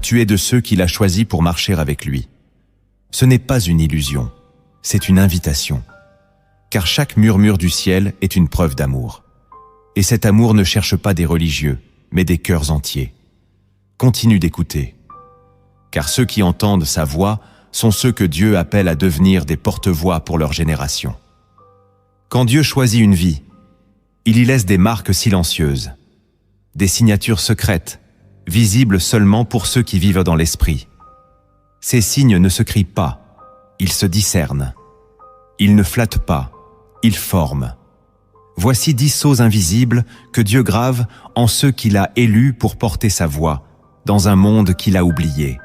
tu es de ceux qu'il a choisis pour marcher avec lui. Ce n'est pas une illusion, c'est une invitation. Car chaque murmure du ciel est une preuve d'amour. Et cet amour ne cherche pas des religieux, mais des cœurs entiers. Continue d'écouter. Car ceux qui entendent sa voix sont ceux que Dieu appelle à devenir des porte-voix pour leur génération. Quand Dieu choisit une vie, il y laisse des marques silencieuses, des signatures secrètes, visibles seulement pour ceux qui vivent dans l'esprit. Ces signes ne se crient pas, ils se discernent. Ils ne flattent pas, ils forment. Voici 10 sceaux invisibles que Dieu grave en ceux qu'il a élus pour porter sa voix dans un monde qu'il a oublié.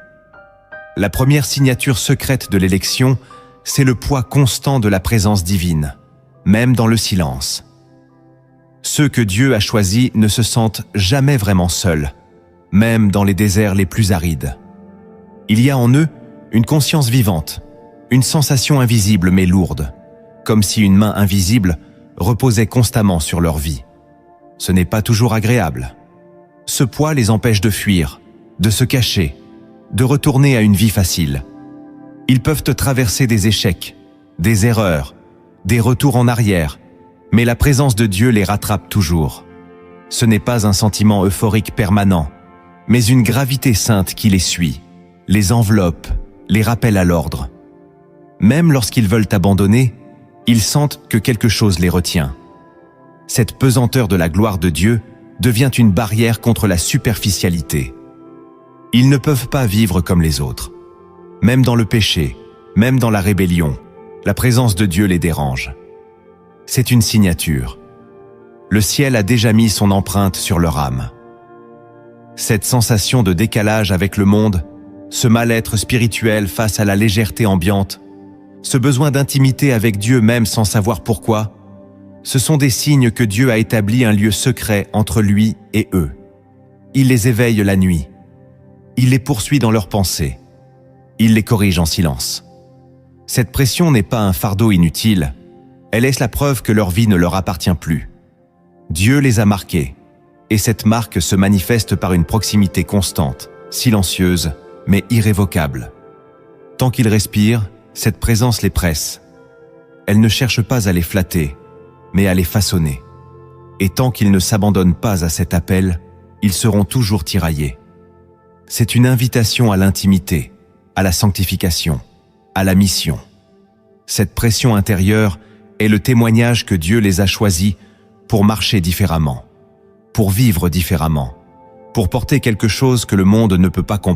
La première signature secrète de l'élection, c'est le poids constant de la présence divine, même dans le silence. Ceux que Dieu a choisis ne se sentent jamais vraiment seuls, même dans les déserts les plus arides. Il y a en eux une conscience vivante, une sensation invisible mais lourde, comme si une main invisible reposait constamment sur leur vie. Ce n'est pas toujours agréable. Ce poids les empêche de fuir, de se cacher, de retourner à une vie facile. Ils peuvent traverser des échecs, des erreurs, des retours en arrière, mais la présence de Dieu les rattrape toujours. Ce n'est pas un sentiment euphorique permanent, mais une gravité sainte qui les suit, les enveloppe, les rappelle à l'ordre. Même lorsqu'ils veulent abandonner, ils sentent que quelque chose les retient. Cette pesanteur de la gloire de Dieu devient une barrière contre la superficialité. Ils ne peuvent pas vivre comme les autres. Même dans le péché, même dans la rébellion, la présence de Dieu les dérange. C'est une signature. Le ciel a déjà mis son empreinte sur leur âme. Cette sensation de décalage avec le monde, ce mal-être spirituel face à la légèreté ambiante, ce besoin d'intimité avec Dieu même sans savoir pourquoi, ce sont des signes que Dieu a établi un lieu secret entre lui et eux. Il les éveille la nuit. Il les poursuit dans leurs pensées. Il les corrige en silence. Cette pression n'est pas un fardeau inutile. Elle est la preuve que leur vie ne leur appartient plus. Dieu les a marqués, et cette marque se manifeste par une proximité constante, silencieuse, mais irrévocable. Tant qu'ils respirent, cette présence les presse. Elle ne cherche pas à les flatter, mais à les façonner. Et tant qu'ils ne s'abandonnent pas à cet appel, ils seront toujours tiraillés. C'est une invitation à l'intimité, à la sanctification, à la mission. Cette pression intérieure est le témoignage que Dieu les a choisis pour marcher différemment, pour vivre différemment, pour porter quelque chose que le monde ne peut pas comprendre.